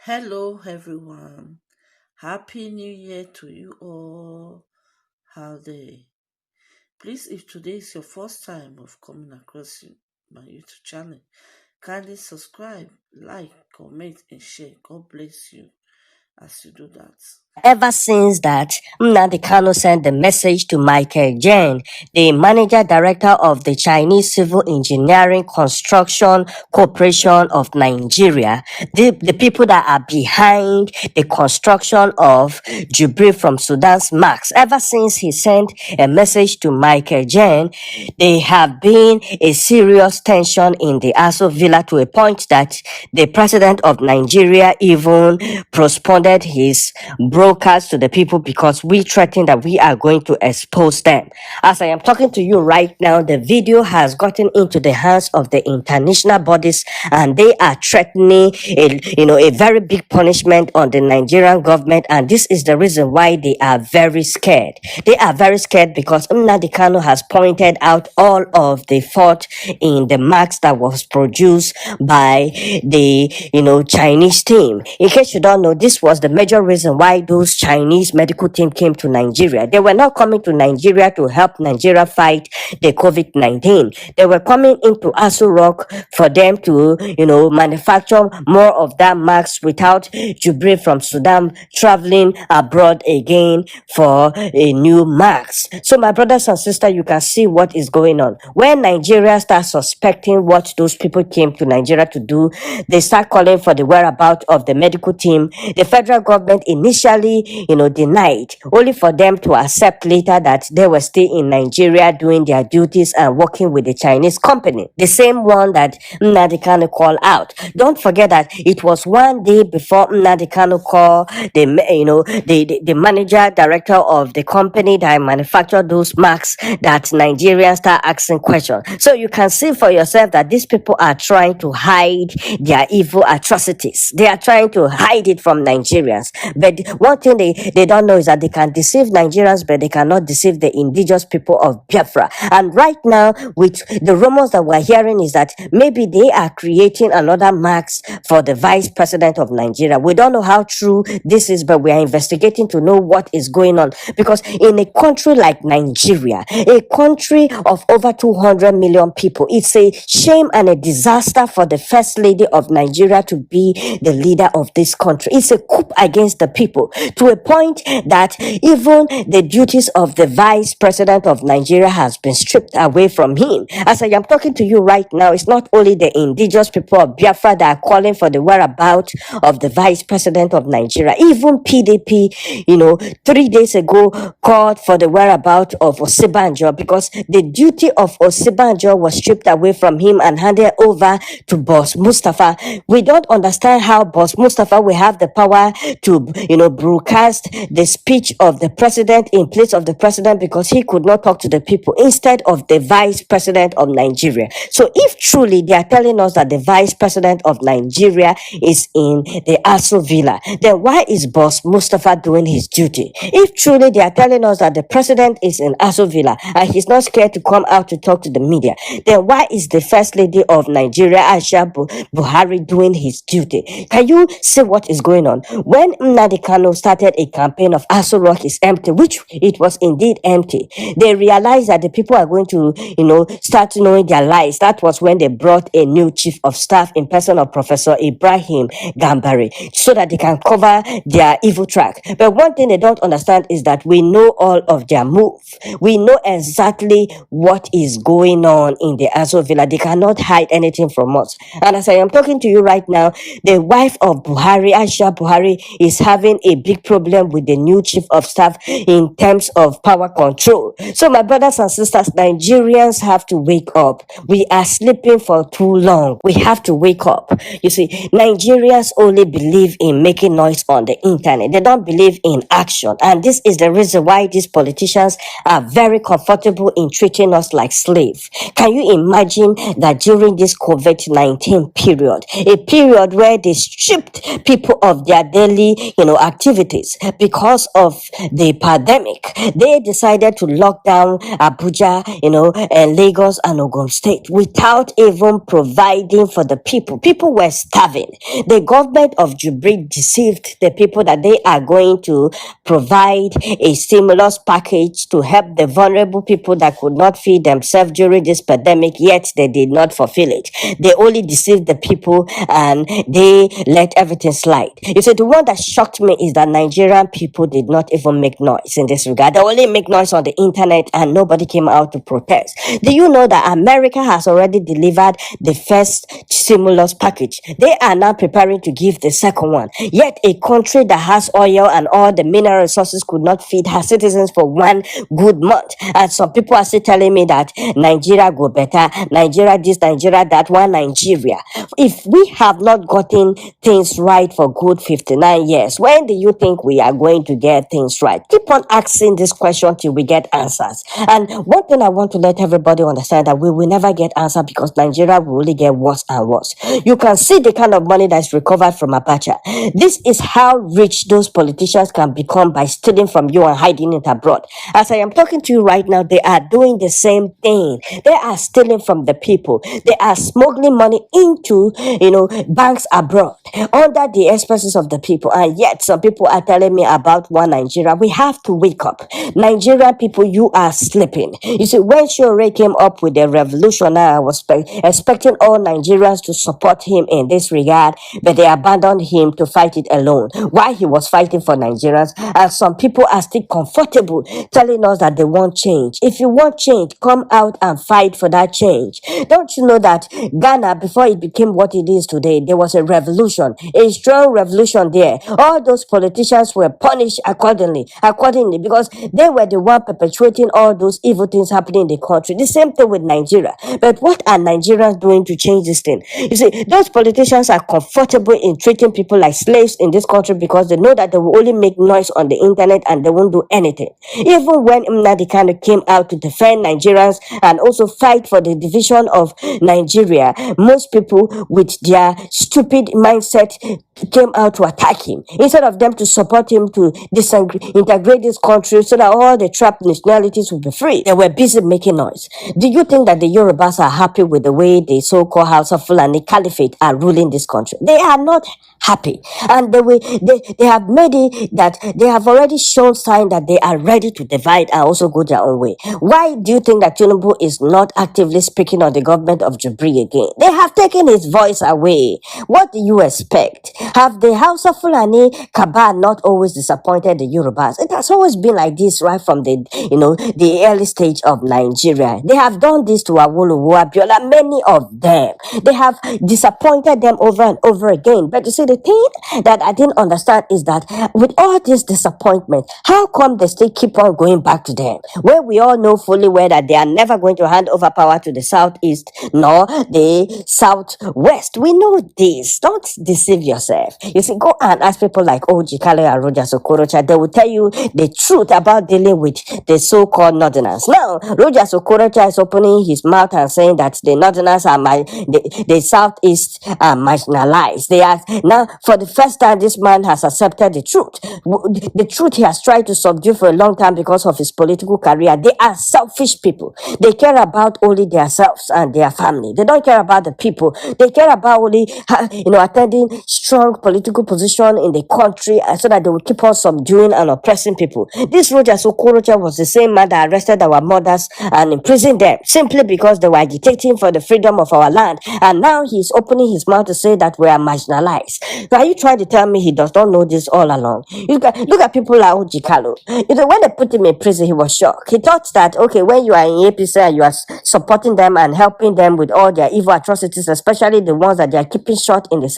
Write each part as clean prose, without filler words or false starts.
Hello, everyone. Happy New Year to you all. How day? Please, if today is your first time of coming across my YouTube channel, kindly subscribe, like, comment, and share. God bless you as you do that. Ever since that, Nnamdi Kanu sent the message to Michael Jen, the manager director of the Chinese Civil Engineering Construction Corporation of Nigeria, the people that are behind the construction of Jubilee from Sudan's Max. Ever since he sent a message to Michael Jen, there have been a serious tension in the Aso Villa to a point that the president of Nigeria even postponed his broadcast to the people because we threatened that we are going to expose them. As I am talking to you right now, the video has gotten into the hands of the international bodies and they are threatening a very big punishment on the Nigerian government, and this is the reason why they are very scared. They are very scared because Nnamdi Kanu has pointed out all of the fault in the marks that was produced by the Chinese team. In case you don't know, this was the major reason why those Chinese medical team came to Nigeria. They were not coming to Nigeria to help Nigeria fight the COVID-19. They were coming into Aso Rock for them to manufacture more of that mask without Jubilee from Sudan traveling abroad again for a new mask. So my brothers and sisters, you can see what is going on. When Nigeria starts suspecting what those people came to Nigeria to do, they start calling for the whereabouts of the medical team. The federal government initially, denied, only for them to accept later that they were still in Nigeria doing their duties and working with the Chinese company, the same one that Nnamdi Kanu called out. Don't forget that it was one day before Nnamdi Kanu called the manager director of the company that manufactured those masks that Nigerians start asking questions. So you can see for yourself that these people are trying to hide their evil atrocities. They are trying to hide it from Nigerians. But one thing they don't know is that they can deceive Nigerians, but they cannot deceive the indigenous people of Biafra. And right now, with the rumors that we're hearing is that maybe they are creating another mask for the vice president of Nigeria. We don't know how true this is, but we are investigating to know what is going on. Because in a country like Nigeria, a country of over 200 million people, it's a shame and a disaster for the first lady of Nigeria to be the leader of this country. It's a coup against the people to a point that even the duties of the vice president of Nigeria has been stripped away from him. As I am talking to you right now, it's not only the indigenous people of Biafra that are calling for the whereabouts of the vice president of Nigeria. Even PDP, 3 days ago called for the whereabouts of Osibanjo because the duty of Osibanjo was stripped away from him and handed over to Boss Mustafa. We don't understand how Boss Mustafa will have the power to, broadcast the speech of the president in place of the president because he could not talk to the people instead of the vice president of Nigeria. So if truly they are telling us that the vice president of Nigeria is in the Aso Villa, then why is Boss Mustafa doing his duty? If truly they are telling us that the president is in Aso Villa and he's not scared to come out to talk to the media, then why is the first lady of Nigeria, Aisha Buhari, doing his duty? Can you see what is going on? When Nnamdi Kanu started a campaign of Aso Rock is empty, which it was indeed empty, they realized that the people are going to, start knowing their lies. That was when they brought a new chief of staff in person of Professor Ibrahim Gambari so that they can cover their evil track. But one thing they don't understand is that we know all of their move. We know exactly what is going on in the Aso Villa. They cannot hide anything from us. And as I am talking to you right now, the wife of Buhari, Aisha Buhari, is having a big problem with the new chief of staff in terms of power control. So my brothers and sisters, Nigerians have to wake up. We are sleeping for too long. We have to wake up. You see, Nigerians only believe in making noise on the internet. They don't believe in action. And this is the reason why these politicians are very comfortable in treating us like slaves. Can you imagine that during this COVID-19 period, a period where they stripped people of their daily, activities, activities because of the pandemic. They decided to lock down Abuja, and Lagos and Ogun State without even providing for the people. People were starving. The government of Jubilee deceived the people that they are going to provide a stimulus package to help the vulnerable people that could not feed themselves during this pandemic, yet they did not fulfill it. They only deceived the people and they let everything slide. You see, the one that shocked me is that Nigerian people did not even make noise in this regard. They only make noise on the internet and nobody came out to protest. Do you know that America has already delivered the first stimulus package? They are now preparing to give the second one. Yet a country that has oil and all the mineral resources could not feed her citizens for one good month. And some people are still telling me that Nigeria go better, Nigeria this, Nigeria that, one Nigeria. If we have not gotten things right for good 59 years, when do you think we are going to get things right? Keep on asking this question till we get answers. And one thing I want to let everybody understand, that we will never get answer, because Nigeria will only get worse and worse. You can see the kind of money that's recovered from Abacha. This is how rich those politicians can become, by stealing from you and hiding it abroad. As I am talking to you right now, they are doing the same thing. They are stealing from the people. They are smuggling money into, banks abroad under the expenses of the people. And yet some people are telling me about one Nigeria. We have to wake up. Nigerian people, you are sleeping. You see, when Shore came up with the revolution, I was expecting all Nigerians to support him in this regard, but they abandoned him to fight it alone while he was fighting for Nigerians. And some people are still comfortable telling us that they want change. If you want change, come out and fight for that change. Don't you know that Ghana, before it became what it is today, there was a revolution, a strong revolution there. All those politicians were punished accordingly, because they were the one perpetuating all those evil things happening in the country. The same thing with Nigeria. But what are Nigerians doing to change this thing? You see, those politicians are comfortable in treating people like slaves in this country, because they know that they will only make noise on the internet and they won't do anything. Even when Nnamdi Kanu came out to defend Nigerians and also fight for the division of Nigeria, most people with their stupid mindset came out to attack him, instead of them to support him to integrate this country so that all the trapped nationalities will be free. They were busy making noise. Do you think that the Yorubas are happy with the way the so-called House of Fulani Caliphate are ruling this country? They are not happy, and they have made it that they have already shown sign that they are ready to divide and also go their own way. Why do you think that Tinubu is not actively speaking on the government of Jubilee again? They have taken his voice away. What do you expect? Have the House of Fulani Cabal not always disappointed the Yorubas? It has always been like this right from the early stage of Nigeria. They have done this to Awolowo, Abiola, many of them. They have disappointed them over and over again. But you see, the thing that I didn't understand is that with all this disappointment, how come they still keep on going back to them? When we all know fully well that they are never going to hand over power to the southeast nor the southwest. We know this. Don't deceive yourself. You see, go and ask people like Oji Kale and Rogers Okorocha. They will tell you the truth about dealing with the so-called northerners. Now, Rogers Okorocha is opening his mouth and saying that the northerners are the southeast are marginalized. They are now, for the first time, this man has accepted the truth. The truth he has tried to subdue for a long time because of his political career. They are selfish people. They care about only themselves and their family. They don't care about the people. They care about only, attending strong political position in the country so that they will keep on subduing and oppressing people. This Rogers Okorocha was the same man that arrested our mothers and imprisoned them simply because they were agitating for the freedom of our land. And now he's opening his mouth to say that we are marginalized. So are you trying to tell me he does not know this all along? Look at people like Oji Kalu. When they put him in prison, he was shocked. He thought that, okay, when you are in APC and you are supporting them and helping them with all their evil atrocities, especially the ones that they are keeping short in the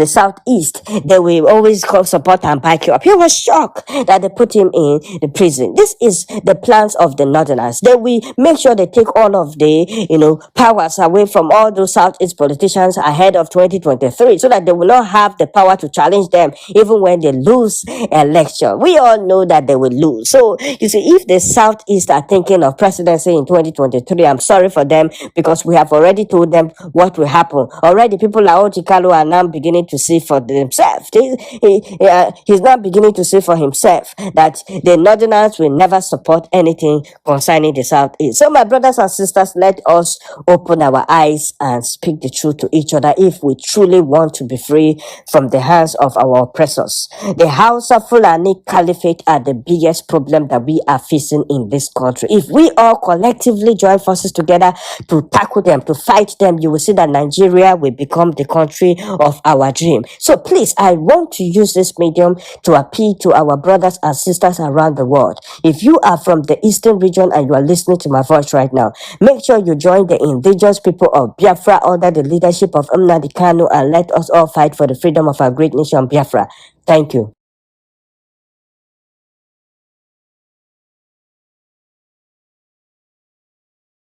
southeast, they will always call support and back you up. He was shocked that they put him in the prison. This is the plans of the northerners. They will make sure they take all of the powers away from all those southeast politicians ahead of 2023, so that they will not have the power to challenge them even when they lose election. We all know that they will lose. So you see, if the southeast are thinking of presidency in 2023, I'm sorry for them, because we have already told them what will happen. Already people like Oji Kalu are now beginning to see for themselves. he's now beginning to say for himself that the Northerners will never support anything concerning the Southeast. So, my brothers and sisters, let us open our eyes and speak the truth to each other if we truly want to be free from the hands of our oppressors. The House of Fulani Caliphate are the biggest problem that we are facing in this country. If we all collectively join forces together to tackle them, to fight them, you will see that Nigeria will become the country of our dream. So please, I want to use this medium to appeal to our brothers and sisters around the world. If you are from the eastern region and you are listening to my voice right now, make sure you join the indigenous people of Biafra under the leadership of Nnamdi Kanu, and let us all fight for the freedom of our great nation, Biafra. Thank you.